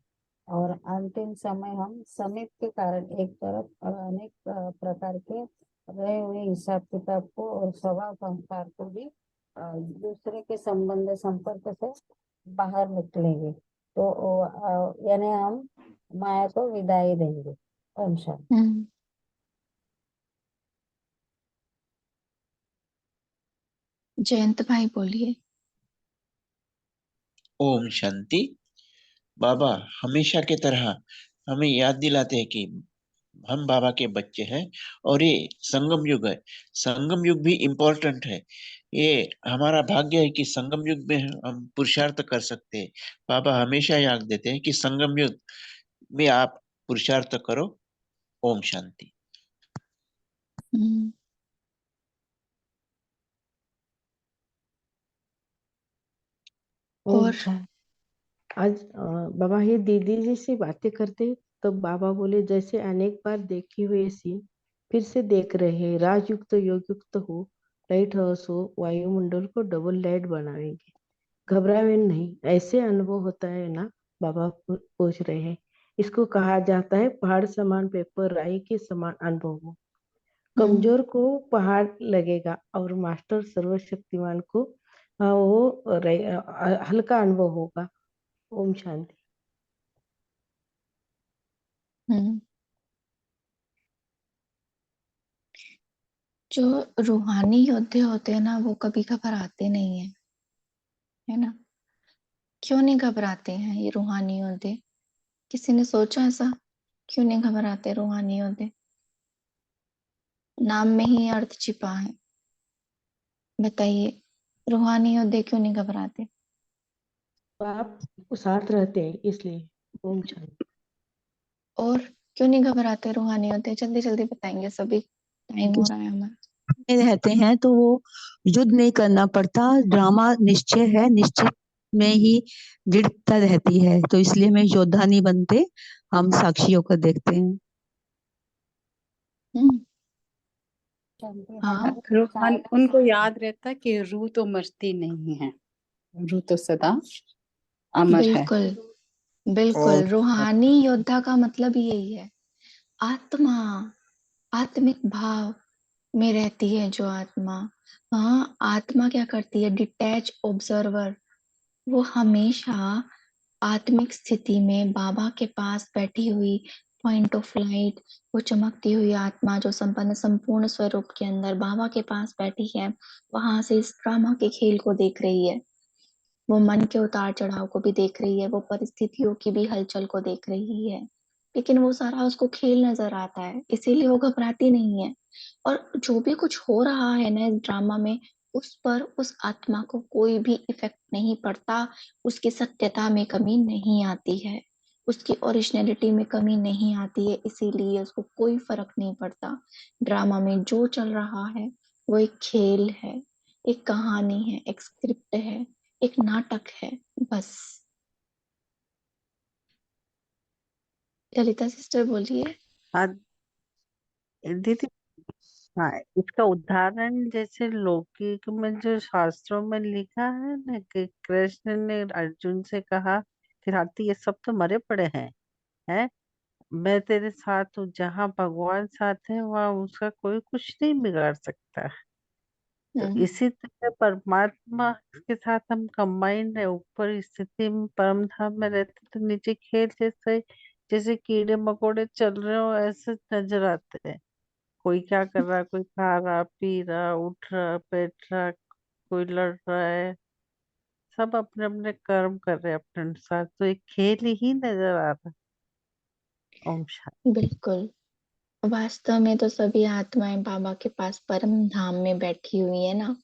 और अंतिम समय हम समीप के कारण एक तरफ और अनेक प्रकार के रहे हुए हिसाब किताब को और स्वभाव संस्कार को भी दूसरे के संबंध संपर्क से बाहर निकलेंगे। तो यानी हम माया को विदाई देंगे। ओम शांति। जयंत भाई बोलिए। ओम शांति। बाबा हमेशा की तरह हमें याद दिलाते हैं कि हम बाबा के बच्चे हैं और ये संगम युग है। संगम युग भी इम्पोर्टेंट है। ये हमारा भाग्य है कि संगम युग में हम पुरुषार्थ कर सकते हैं। बाबा हमेशा याद देते हैं कि संगम युग में आप पुरुषार्थ करो। ओम शांति। ओम और शांति। आज बाबा ये दीदी जी से बातें करते तब बाबा बोले जैसे अनेक बार देखी हुई सीन फिर से देख रहे हैं। राजयुक्त योग युक्त हो, लाइट हाउस हो, वायुमंडल को डबल लाइट बनाएंगे। घबरावे नहीं, ऐसे अनुभव होता है ना। बाबा पूछ रहे हैं। इसको कहा जाता है पहाड़ समान पेपर राई के समान अनुभव हो। कमजोर को पहाड़ लगेगा और मास्टर सर्वशक्तिमान को वो हल्का अनुभव होगा। ओम शांति। जो रूहानी योद्धे होते हैं ना वो कभी घबराते नहीं है, है ना। क्यों नहीं घबराते हैं ये रूहानी योद्धे? किसी ने सोचा ऐसा? क्यों नहीं घबराते रूहानी योद्धे? नाम में ही अर्थ छिपा है। बताइए, रूहानी योद्धे क्यों नहीं घबराते? आप साथ रहते हैं इसलिए। ओम शांति। और क्यों नहीं घबराते रूहानी योद्धे? जल्दी जल्दी बताएंगे सभी, टाइम हो रहा है हमारा। में रहते हैं तो वो युद्ध नहीं करना पड़ता। ड्रामा निश्चय है, निश्चय में ही दृढ़ता रहती है। तो इसलिए मैं योद्धा नहीं बनते, हम साक्षी होकर देखते हैं। हाँ, रूहान उनको याद रहता कि रूह तो मरती नहीं है, रूह तो सदा अमर है। बिल्कुल बिल्कुल। रूहानी योद्धा का मतलब यही है। आत्मा, आत्मिक भाव में रहती है जो आत्मा। हाँ, आत्मा क्या करती है? Detach observer. वो हमेशा आत्मिक स्थिति में बाबा के पास बैठी हुई पॉइंट ऑफ लाइट, वो चमकती हुई आत्मा जो संपन्न संपूर्ण स्वरूप के अंदर बाबा के पास बैठी है, वहां से इस ड्रामा के खेल को देख रही है। वो मन के उतार चढ़ाव को भी देख रही है, वो परिस्थितियों की भी हलचल को देख रही है, लेकिन वो सारा उसको खेल नजर आता है, इसीलिए वो घबराती नहीं है। और जो भी कुछ हो रहा है ना इस ड्रामा में, उस पर उस आत्मा को कोई भी इफेक्ट नहीं पड़ता। उसकी सत्यता में कमी नहीं आती है, उसकी ओरिजिनलिटी में कमी नहीं आती है, इसीलिए उसको कोई फर्क नहीं पड़ता। ड्रामा में जो चल रहा है वो एक खेल है, एक कहानी है, एक स्क्रिप्ट है, एक नाटक है, बस। ललिता सिस्टर बोलिए। हाँ दीदी। हाँ, इसका उदाहरण जैसे लौकिक में जो शास्त्रों में लिखा है ना कि कृष्ण ने अर्जुन से कहा कि हाथी ये सब तो मरे पड़े हैं, मैं तेरे साथ हूँ। जहाँ भगवान साथ है वहाँ उसका कोई कुछ नहीं बिगाड़ सकता। तो इसी तरह परमात्मा के साथ हम कंबाइंड है। ऊपर स्थिति में परम धाम में रहते तो नीचे खेल जैसे जैसे कीड़े मकोड़े चल रहे हो ऐसे नजर आते हैं। कोई क्या कर रहा है, कोई खा रहा पी रहा उठ रहा बैठ रहा, कोई लड़ रहा है, सब अपने अपने कर्म कर रहे हैं अपने अनुसार। तो एक खेल ही नजर आ रहा है। ओम शांति। बिल्कुल। वास्तव में तो सभी आत्माएं बाबा के पास परम धाम में बैठी हुई है ना।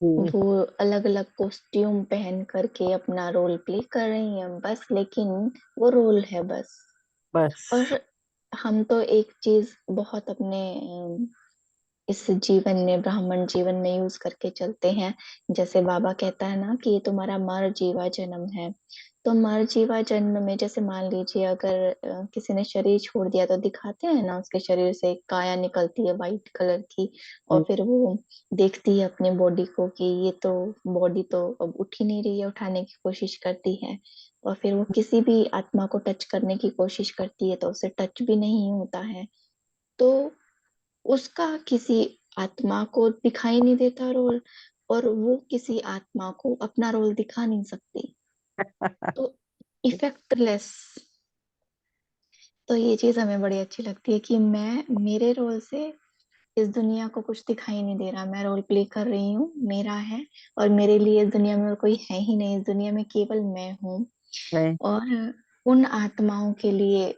वो अलग अलग कॉस्ट्यूम पहन करके अपना रोल प्ले कर रही हैं बस, लेकिन वो रोल है बस। बस और हम तो एक चीज बहुत अपने इस जीवन में, ब्राह्मण जीवन में यूज करके चलते हैं। जैसे बाबा कहता है ना कि ये तुम्हारा मर जीवा जन्म है। तो मर जीवा जन्म में जैसे मान लीजिए अगर किसी ने शरीर छोड़ दिया तो दिखाते हैं ना उसके शरीर से काया निकलती है वाइट कलर की, और फिर वो देखती है अपने बॉडी को कि ये तो बॉडी तो अब उठ ही नहीं रही है, उठाने की कोशिश करती है, और फिर वो किसी भी आत्मा को टच करने की कोशिश करती है तो उसे टच भी नहीं होता है। तो उसका किसी आत्मा को दिखाई नहीं देता रोल, और वो किसी आत्मा को अपना रोल दिखा नहीं सकती, तो इफेक्टलेस। तो ये चीज हमें बड़ी अच्छी लगती है कि मैं मेरे रोल से इस दुनिया को कुछ दिखाई नहीं दे रहा, मैं रोल प्ले कर रही हूँ, मेरा है, और मेरे लिए इस दुनिया में और कोई है ही नहीं, इस दुनिया में केवल मैं हूँ। नहीं, और उन आत्माओं के लिए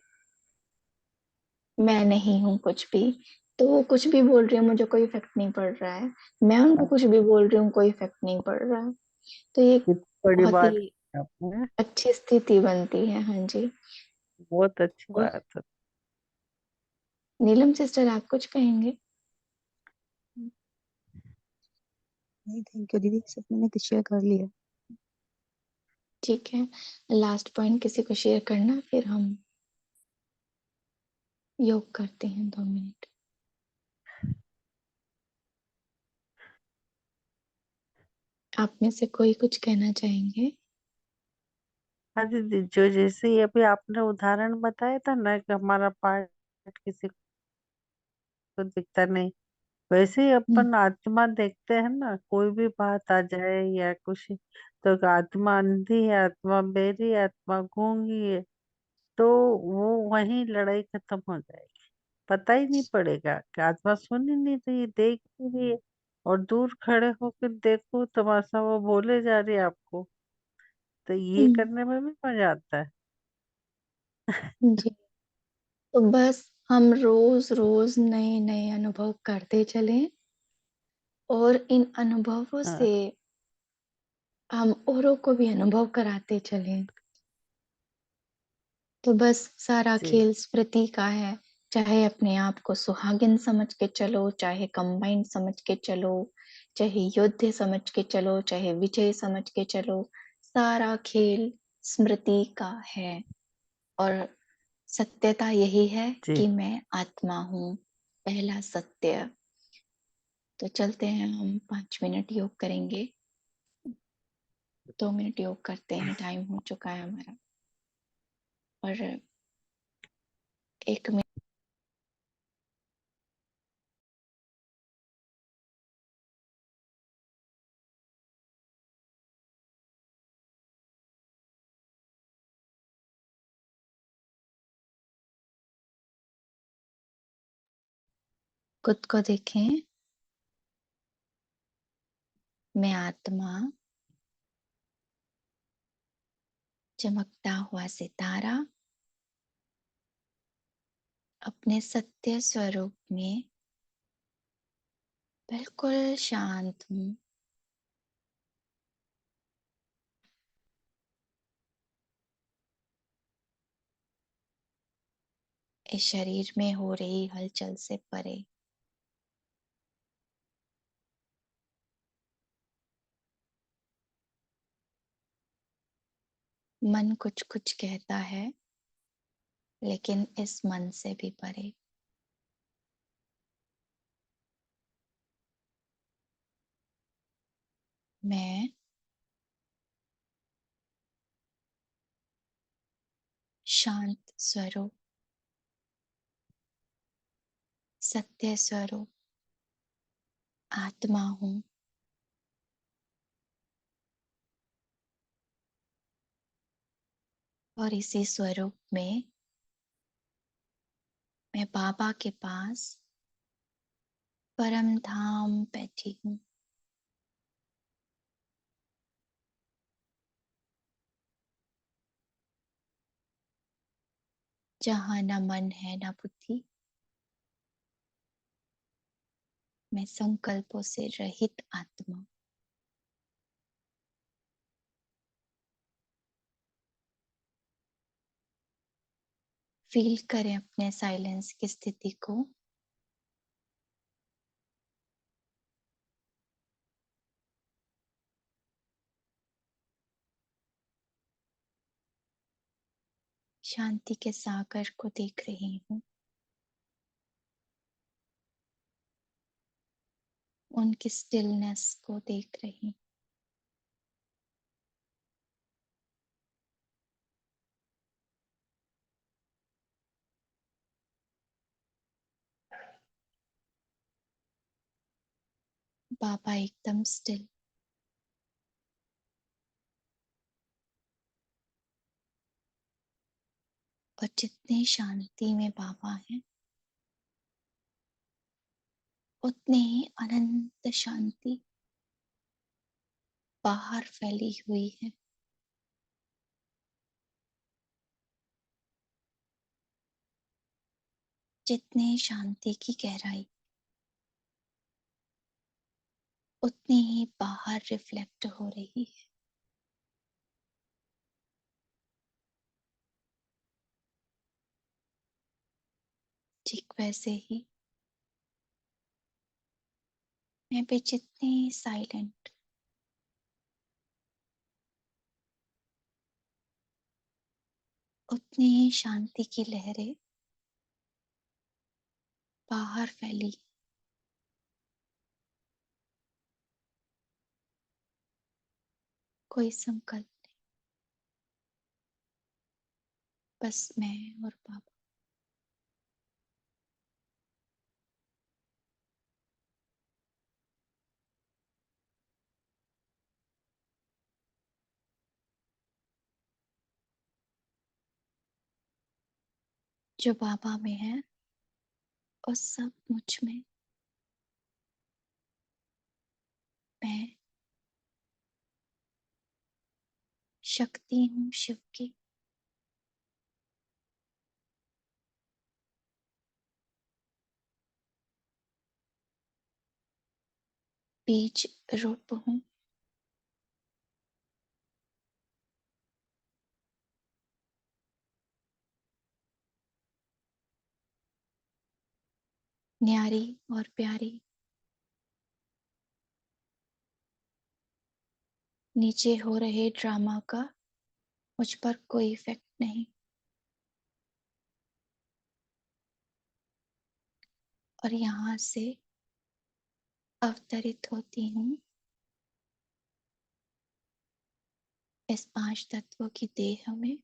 मैं नहीं हूँ कुछ भी। तो वो कुछ भी बोल रही है मुझे कोई इफेक्ट नहीं पड़ रहा है, मैं उनको कुछ भी बोल रही हूँ कोई इफेक्ट नहीं पड़ रहा है। तो ये कितनी बड़ी बहुत बात ही है आपने, अच्छी स्थिति बनती है। हाँ जी। बहुत अच्छी और बात है। नीलम सिस्टर आप कुछ कहेंगे? नहीं, थैंक यू दीदी, सब मैंने शेयर कर लिया। ठीक है, लास्ट पॉइंट किसी को शेयर करना, फिर हम योग करते हैं 2 मिनट। आप में से कोई कुछ कहना चाहेंगे? हाँ दीदी, जो जैसे ही अभी आपने उदाहरण बताया था ना कि हमारा पार्ट किसी को दिखता नहीं, वैसे ही अपन आत्मा देखते हैं ना, कोई भी बात आ जाए या कुछ, तो आत्मा अंधी है, आत्मा बेरी है, आत्मा गूंगी है, तो वो वहीं लड़ाई खत्म हो जाएगी। पता ही नहीं पड़ेगा कि आत्मा सुन ही नहीं रही, देख ही रही है, और दूर खड़े होकर देखो तमाशा, वो बोले जा रही है आपको, तो ये हम्म, करने में भी मजा आता है। जी। तो बस हम रोज रोज नए नए अनुभव करते चलें, और इन अनुभवों हाँ से हम औरों को भी अनुभव कराते चलें। तो बस सारा जी खेल स्मृति का है। चाहे अपने आप को सुहागिन समझ के चलो, चाहे कंबाइंड समझ के चलो, चाहे योद्धे समझ के चलो, चाहे विजय समझ के चलो, सारा खेल स्मृति का है। और सत्यता यही है जी। कि मैं आत्मा हूँ, पहला सत्य। तो चलते हैं, हम 5 मिनट योग करेंगे। 2 मिनट योग करते हैं, टाइम हो चुका है हमारा। और 1 मिनट खुद को देखें। मैं आत्मा, चमकता हुआ सितारा, अपने सत्य स्वरूप में बिल्कुल शांत हूँ। इस शरीर में हो रही हलचल से परे। मन कुछ कुछ कहता है, लेकिन इस मन से भी परे। मैं शांत स्वरूप, सत्य स्वरूप आत्मा हूँ। और इसी स्वरूप में मैं बाबा के पास परम धाम बैठी हूँ। जहाँ न मन है न बुद्धि, मैं संकल्पों से रहित आत्मा। फील करें अपने साइलेंस की स्थिति को। शांति के सागर को देख रही हूँ, उनकी स्टिलनेस को देख रही हूँ। बाबा एकदम स्टिल, और जितनी शांति में बाबा हैं उतनी ही अनंत शांति बाहर फैली हुई है। जितनी शांति की गहराई उतनी ही बाहर रिफ्लेक्ट हो रही है। ठीक वैसे ही मैं भी जितनी साइलेंट, उतनी ही शांति की लहरें बाहर फैली। कोई संकल्प नहीं, बस मैं और बाबा। जो बाबा में है और सब मुझ में। मैं शक्ति हूँ शिव की। बीज रूप हूँ। न्यारी और प्यारी। नीचे हो रहे ड्रामा का मुझ पर कोई इफेक्ट नहीं। और यहाँ से अवतरित होती हूँ इस 5 तत्वों की देह में,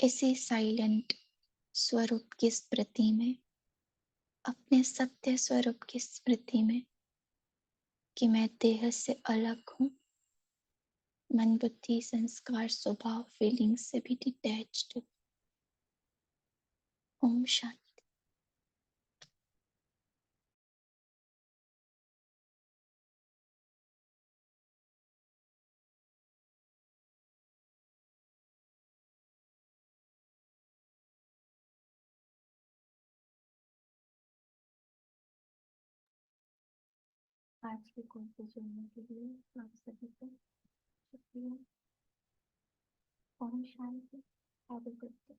इसी साइलेंट स्वरूप की स्मृति में, अपने सत्य स्वरूप की स्मृति में कि मैं देह से अलग हूँ, मन बुद्धि संस्कार स्वभाव फीलिंग से भी डिटैच्ड हूँ। ओम शांति। आज के कोर्स से जुड़ने के लिए आप सभी को शुक्रिया। Om Shanti. Have a good day.